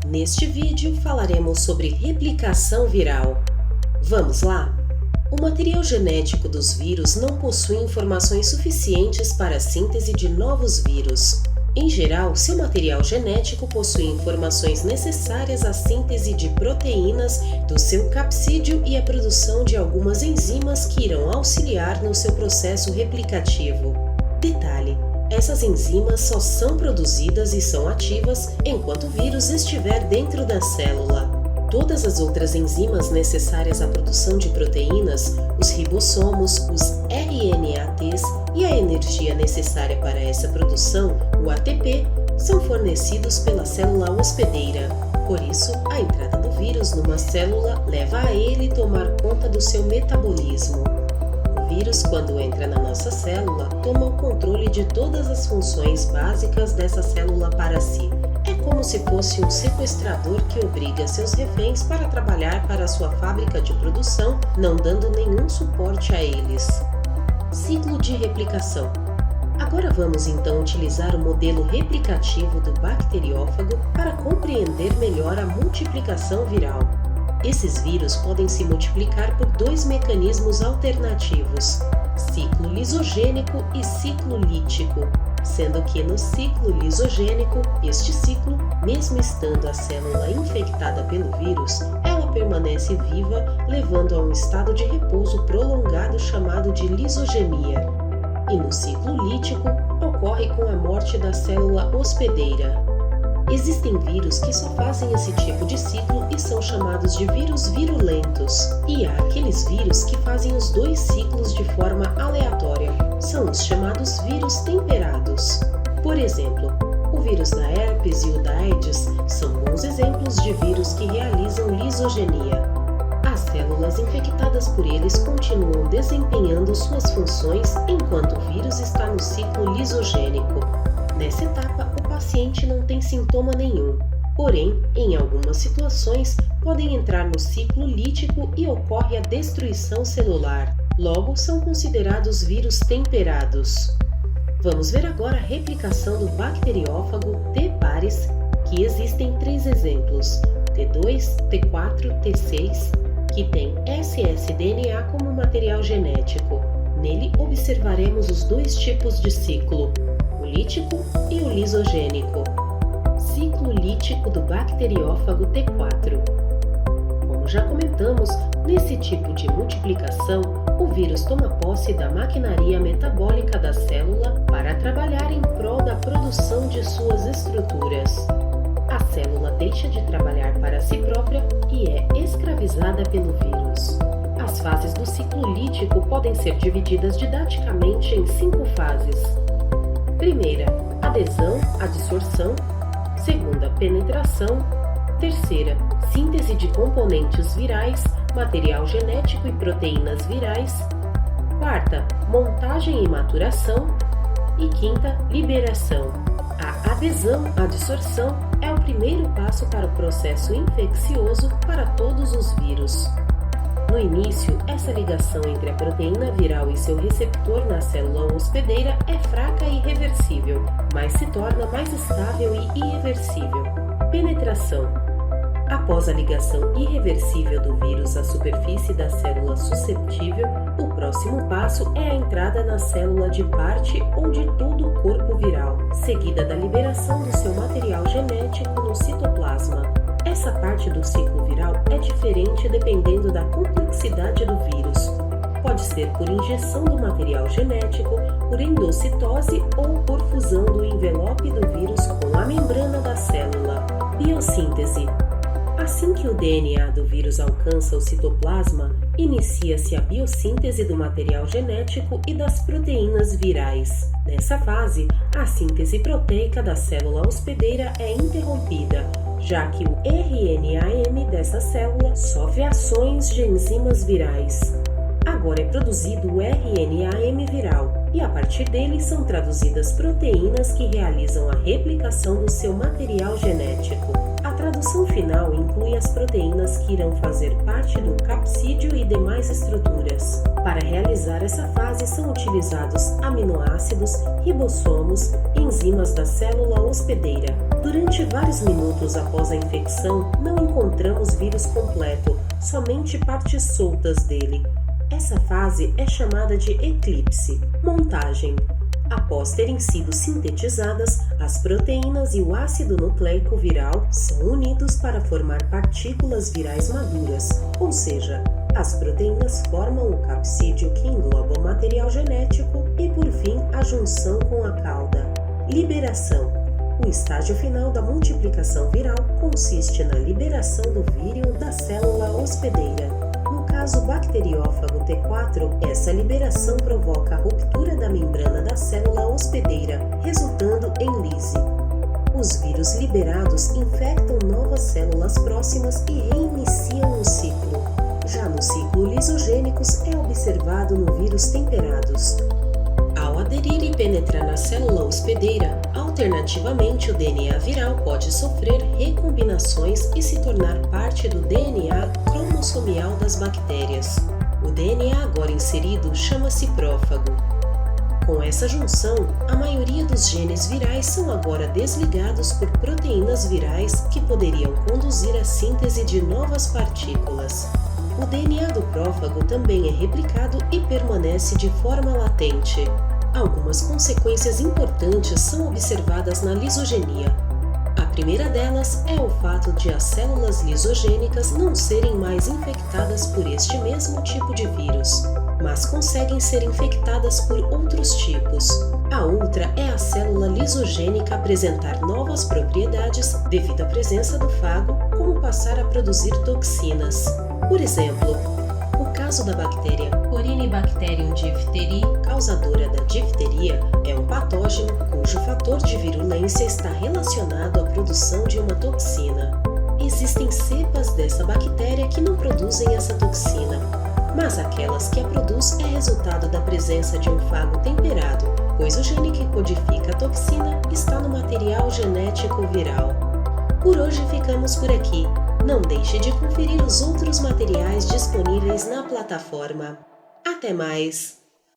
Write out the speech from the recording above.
Neste vídeo falaremos sobre replicação viral. Vamos lá? O material genético dos vírus não possui informações suficientes para a síntese de novos vírus. Em geral, seu material genético possui informações necessárias à síntese de proteínas do seu capsídeo e à produção de algumas enzimas que irão auxiliar no seu processo replicativo. Detalhe: essas enzimas só são produzidas e são ativas enquanto o vírus estiver dentro da célula. Todas as outras enzimas necessárias à produção de proteínas, os ribossomos, os RNAs e a energia necessária para essa produção, o ATP, são fornecidos pela célula hospedeira. Por isso, a entrada do vírus numa célula leva a ele tomar conta do seu metabolismo. O vírus, quando entra na nossa célula, toma o controle de todas as funções básicas dessa célula para si. É como se fosse um sequestrador que obriga seus reféns para trabalhar para a sua fábrica de produção, não dando nenhum suporte a eles. Ciclo de replicação. Agora vamos então utilizar o modelo replicativo do bacteriófago para compreender melhor a multiplicação viral. Esses vírus podem se multiplicar por dois mecanismos alternativos: ciclo lisogênico e ciclo lítico, sendo que no ciclo lisogênico, este ciclo, mesmo estando a célula infectada pelo vírus, ela permanece viva, levando a um estado de repouso prolongado chamado de lisogenia. E no ciclo lítico, ocorre com a morte da célula hospedeira. Existem vírus que só fazem esse tipo de ciclo e são chamados de vírus virulentos. E há aqueles vírus que fazem os dois ciclos de forma aleatória. São os chamados vírus temperados. Por exemplo, o vírus da herpes e o da AIDS são bons exemplos de vírus que realizam lisogenia. As células infectadas por eles continuam desempenhando suas funções enquanto o vírus está no ciclo lisogênico. Nessa etapa, o paciente não tem sintoma nenhum. Porém, em algumas situações, podem entrar no ciclo lítico e ocorre a destruição celular. Logo, são considerados vírus temperados. Vamos ver agora a replicação do bacteriófago T. pares, que existem três exemplos: T2, T4, T6, que tem ssDNA como material genético. Nele, observaremos os dois tipos de ciclo: o lítico e o lisogênico. Ciclo lítico do bacteriófago T4. Como já comentamos, nesse tipo de multiplicação, o vírus toma posse da maquinaria metabólica da célula para trabalhar em prol da produção de suas estruturas. A célula deixa de trabalhar para si própria e é escravizada pelo vírus. As fases do ciclo lítico podem ser divididas didaticamente em 5 fases. Primeira, adesão, adsorção. Segunda, penetração. Terceira, síntese de componentes virais, material genético e proteínas virais. Quarta, montagem e maturação. E quinta, liberação. A adesão, adsorção, é o primeiro passo para o processo infeccioso para todos os vírus. No início, essa ligação entre a proteína viral e seu receptor na célula hospedeira é fraca e reversível, mas se torna mais estável e irreversível. Penetração. Após a ligação irreversível do vírus à superfície da célula susceptível, o próximo passo é a entrada na célula de parte ou de todo o corpo viral, seguida da liberação do seu material genético no citoplasma. Essa parte do ciclo viral é diferente dependendo da complexidade do vírus. Pode ser por injeção do material genético, por endocitose ou por fusão do envelope do vírus com a membrana da célula. Biossíntese. Assim que o DNA do vírus alcança o citoplasma, inicia-se a biossíntese do material genético e das proteínas virais. Nessa fase, a síntese proteica da célula hospedeira é interrompida, já que o RNAM dessa célula sofre ações de enzimas virais. Agora é produzido o RNAM viral, e a partir dele são traduzidas proteínas que realizam a replicação do seu material genético. A produção final inclui as proteínas que irão fazer parte do capsídeo e demais estruturas. Para realizar essa fase são utilizados aminoácidos, ribossomos, enzimas da célula hospedeira. Durante vários minutos após a infecção, não encontramos vírus completo, somente partes soltas dele. Essa fase é chamada de eclipse. Montagem. Após terem sido sintetizadas, as proteínas e o ácido nucleico viral são unidos para formar partículas virais maduras, ou seja, as proteínas formam o capsídeo que engloba o material genético e, por fim, a junção com a cauda. Liberação. O estágio final da multiplicação viral consiste na liberação do vírion da célula hospedeira. No caso bacteriófago T4, essa liberação provoca a ruptura da membrana da célula hospedeira, resultando em lise. Os vírus liberados infectam novas células próximas e reiniciam o ciclo. Já nos ciclos lisogênicos é observado no vírus temperados. Ao aderir e penetrar na célula hospedeira, alternativamente o DNA viral pode sofrer recombinações e se tornar parte do DNA cromossomial das bactérias. O DNA agora inserido chama-se prófago. Com essa junção, a maioria dos genes virais são agora desligados por proteínas virais que poderiam conduzir à síntese de novas partículas. O DNA do prófago também é replicado e permanece de forma latente. Algumas consequências importantes são observadas na lisogenia. A primeira delas é o fato de as células lisogênicas não serem mais infectadas por este mesmo tipo de vírus, mas conseguem ser infectadas por outros tipos. A outra é a célula lisogênica apresentar novas propriedades devido à presença do fago, como passar a produzir toxinas. Por exemplo, o caso da bactéria Corynebacterium diphtheriae, causadora da difteria, é um patógeno cujo fator de virulência está relacionado à produção de uma toxina. Existem cepas dessa bactéria que não produzem essa toxina, mas aquelas que a produz é resultado da presença de um fago temperado, pois o gene que codifica a toxina está no material genético viral. Por hoje ficamos por aqui. Não deixe de conferir os outros materiais disponíveis na plataforma. Até mais!